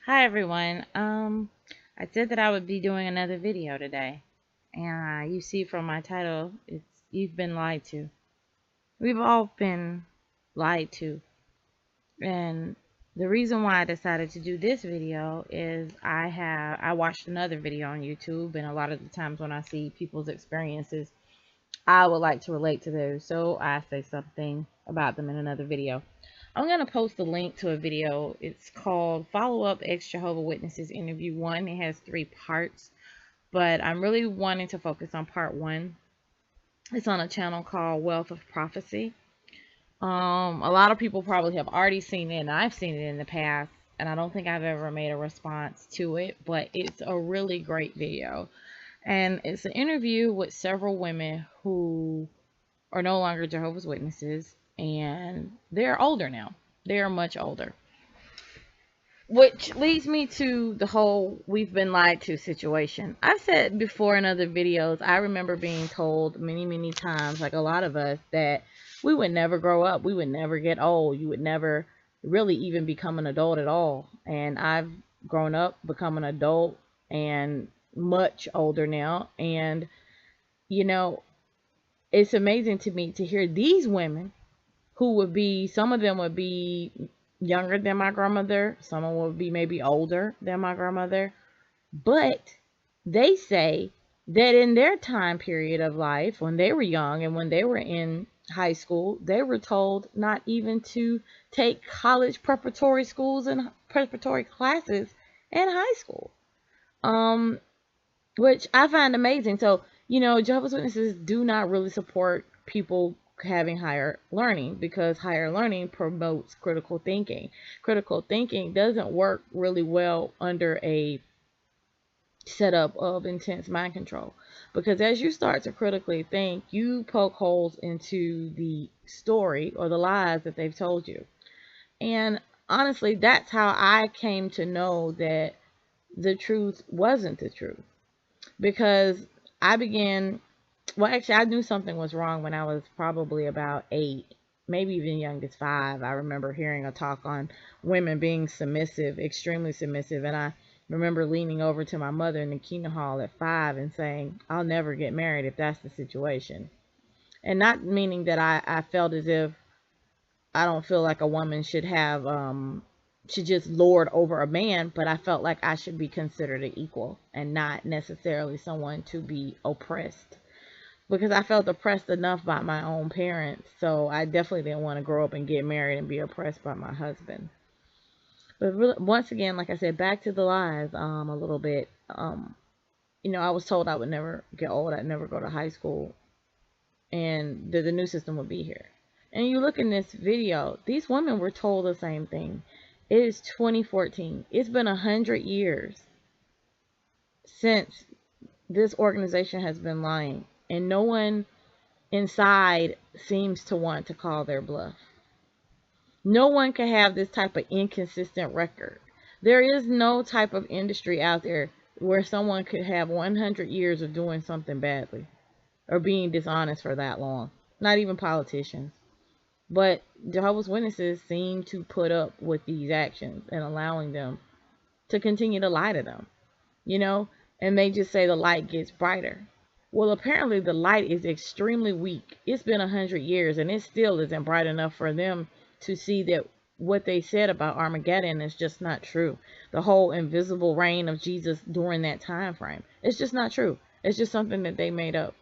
Hi everyone. I said that I would be doing another video today, and you see from my title, it's you've been lied to. We've all been lied to, and the reason why I decided to do this video is I watched another video on YouTube, and a lot of the times when I see people's experiences, I would like to relate to those, so I say something about them in another video. I'm going to post a link to a video. It's called Follow Up Ex Jehovah Witnesses Interview 1. It has 3 parts, but I'm really wanting to focus on part 1. It's on a channel called Wealth of Prophecy. A lot of people probably have already seen it, and I've seen it in the past, and I don't think I've ever made a response to it, but it's a really great video. And it's an interview with several women who are no longer Jehovah's Witnesses, and they're older now. They are much older. Which leads me to the whole we've been lied to situation. I've said before in other videos, I remember being told many, many times, like a lot of us, that we would never grow up. We would never get old. You would never really even become an adult at all. And I've grown up, become an adult, and much older now. And, you know, it's amazing to me to hear these women who would be, some of them would be younger than my grandmother, some of them would be maybe older than my grandmother, but they say that in their time period of life, when they were young and when they were in high school, they were told not even to take college preparatory schools and preparatory classes in high school. Um, which I find amazing. So, Jehovah's Witnesses do not really support people having higher learning because higher learning promotes critical thinking. Critical thinking doesn't work really well under a setup of intense mind control because as you start to critically think, you poke holes into the story or the lies that they've told you. And honestly, that's how I came to know that the truth wasn't the truth because I began, well, actually, I knew something was wrong when I was probably about 8, maybe even young as 5. I remember hearing a talk on women being submissive, extremely submissive, and I remember leaning over to my mother in the kingdom hall at 5 and saying, I'll never get married if that's the situation. And not meaning that I felt as if I don't feel like a woman should just lord over a man, but I felt like I should be considered an equal and not necessarily someone to be oppressed because I felt oppressed enough by my own parents. So I definitely didn't want to grow up and get married and be oppressed by my husband. But really, once again, like I said, back to the lies a little bit. I was told I would never get old. I'd never go to high school, and that the new system would be here. And you look in this video, these women were told the same thing. It is 2014. It's been 100 years since this organization has been lying, and no one inside seems to want to call their bluff. No one can have this type of inconsistent record. There is no type of industry out there where someone could have 100 years of doing something badly or being dishonest for that long. Not even politicians. But Jehovah's Witnesses seem to put up with these actions and allowing them to continue to lie to them, you know, and they just say the light gets brighter. Well, apparently the light is extremely weak. It's been 100 years and it still isn't bright enough for them to see that what they said about Armageddon is just not true. The whole invisible reign of Jesus during that time frame. It's just not true. It's just something that they made up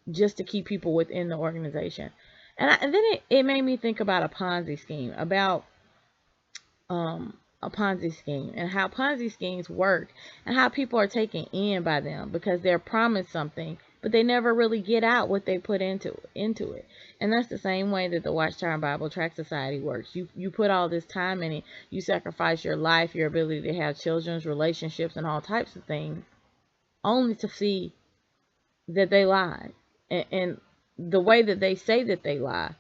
just to keep people within the organization. And then it made me think about a Ponzi scheme, about a Ponzi scheme and how Ponzi schemes work and how people are taken in by them because they're promised something, but they never really get out what they put into it. And that's the same way that the Watchtower Bible Tract Society works. You put all this time in it, you sacrifice your life, your ability to have children's relationships and all types of things, only to see that they lie. And the way that they say that they lie,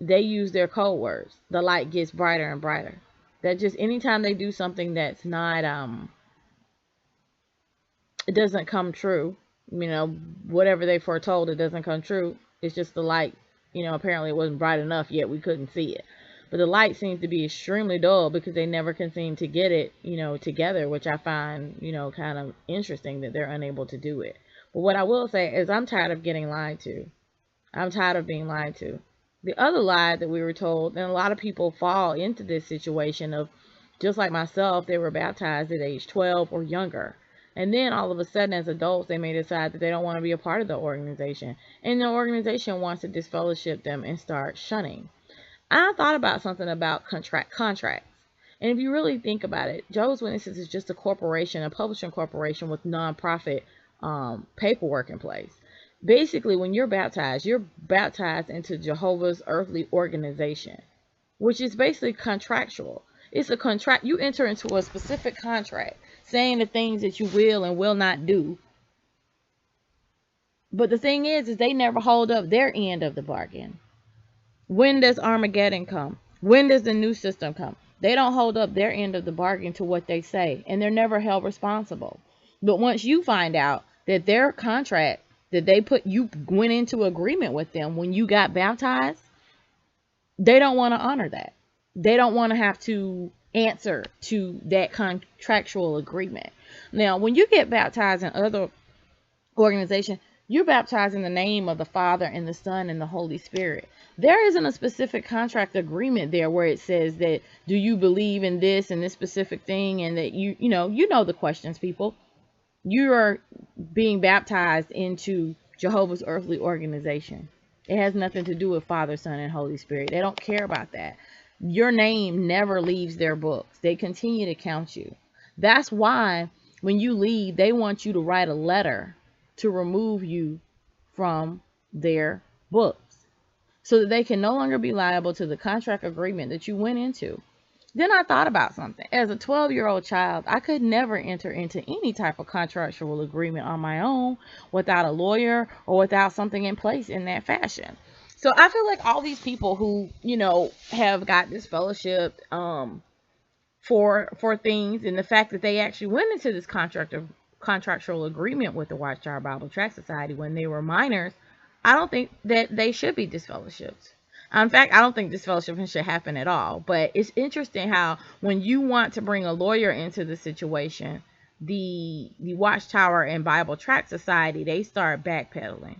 they use their code words. The light gets brighter and brighter. That just anytime they do something that's not it doesn't come true, whatever they foretold, it doesn't come true. It's just the light, apparently it wasn't bright enough yet, we couldn't see it. But the light seems to be extremely dull because they never can seem to get it, together, which I find, kind of interesting that they're unable to do it. But what I will say is I'm tired of getting lied to. I'm tired of being lied to. The other lie that we were told, and a lot of people fall into this situation of, just like myself, they were baptized at age 12 or younger. And then all of a sudden, as adults, they may decide that they don't want to be a part of the organization. And the organization wants to disfellowship them and start shunning. I thought about something about contracts. And if you really think about it, Jehovah's Witnesses is just a corporation, a publishing corporation with nonprofit paperwork in place. Basically, when you're baptized into Jehovah's earthly organization, which is basically contractual. It's a contract. You enter into a specific contract saying the things that you will and will not do. But the thing is they never hold up their end of the bargain. When does Armageddon come? When does the new system come? They don't hold up their end of the bargain to what they say, and they're never held responsible. But once you find out that their contract that you went into agreement with them when you got baptized, they don't want to honor that. They don't want to have to answer to that contractual agreement. Now, when you get baptized in other organizations, you're baptized in the name of the Father and the Son and the Holy Spirit. There isn't a specific contract agreement there where it says that, do you believe in this and this specific thing, and that you know the questions, people. You are being baptized into Jehovah's earthly organization. It has nothing to do with Father, Son, and Holy Spirit. They don't care about that. Your name never leaves their books. They continue to count you. That's why when you leave, they want you to write a letter to remove you from their books so that they can no longer be liable to the contract agreement that you went into. Then I thought about something. As a 12-year-old child, I could never enter into any type of contractual agreement on my own without a lawyer or without something in place in that fashion. So I feel like all these people who, have got this fellowship for things, and the fact that they actually went into this contractual agreement with the Watchtower Bible Tract Society when they were minors, I don't think that they should be disfellowshipped. In fact, I don't think disfellowshipping should happen at all. But it's interesting how when you want to bring a lawyer into the situation, the Watchtower and Bible Tract Society, they start backpedaling.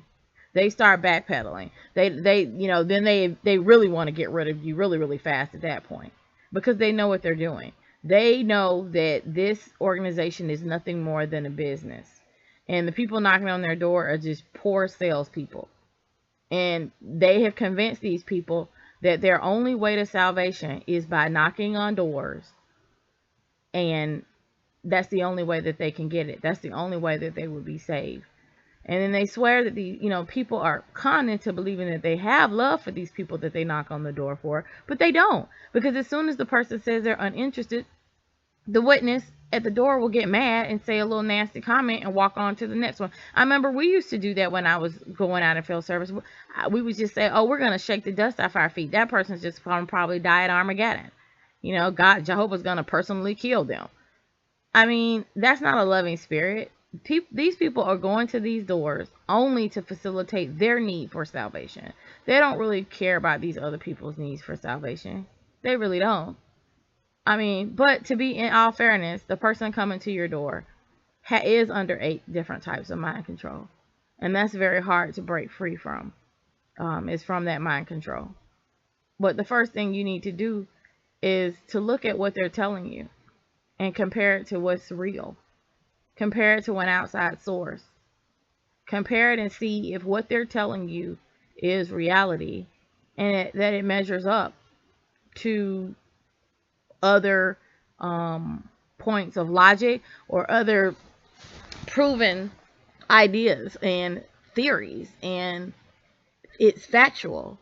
They then they really want to get rid of you really, really fast at that point, because they know what they're doing. They know that this organization is nothing more than a business. And the people knocking on their door are just poor salespeople. And they have convinced these people that their only way to salvation is by knocking on doors. And that's the only way that they can get it. That's the only way that they will be saved. And then they swear that the people are conned into believing that they have love for these people that they knock on the door for, but they don't. Because as soon as the person says they're uninterested, the witness at the door will get mad and say a little nasty comment and walk on to the next one. I remember we used to do that when I was going out in field service. We would just say, oh, we're going to shake the dust off our feet. That person's just going to probably die at Armageddon. God, Jehovah's going to personally kill them. I mean, that's not a loving spirit. These people are going to these doors only to facilitate their need for salvation. They don't really care about these other people's needs for salvation. They really don't. I mean, but to be in all fairness, the person coming to your door is under 8 different types of mind control. And that's very hard to break free from. Is from that mind control. But the first thing you need to do is to look at what they're telling you and compare it to what's real. Compare it to an outside source. Compare it and see if what they're telling you is reality, and that it measures up to other points of logic or other proven ideas and theories, and it's factual.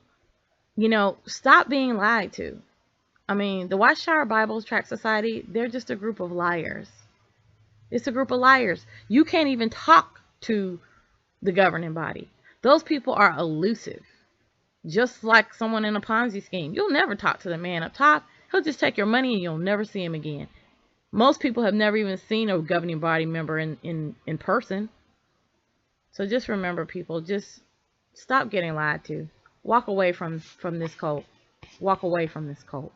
Stop being lied to. I mean, the Watchtower Bible Tract Society, they're just a group of liars. It's a group of liars. You can't even talk to the governing body. Those people are elusive. Just like someone in a Ponzi scheme. You'll never talk to the man up top. He'll just take your money and you'll never see him again. Most people have never even seen a governing body member in person. So just remember, people, just stop getting lied to. Walk away from this cult. walk away from this cult.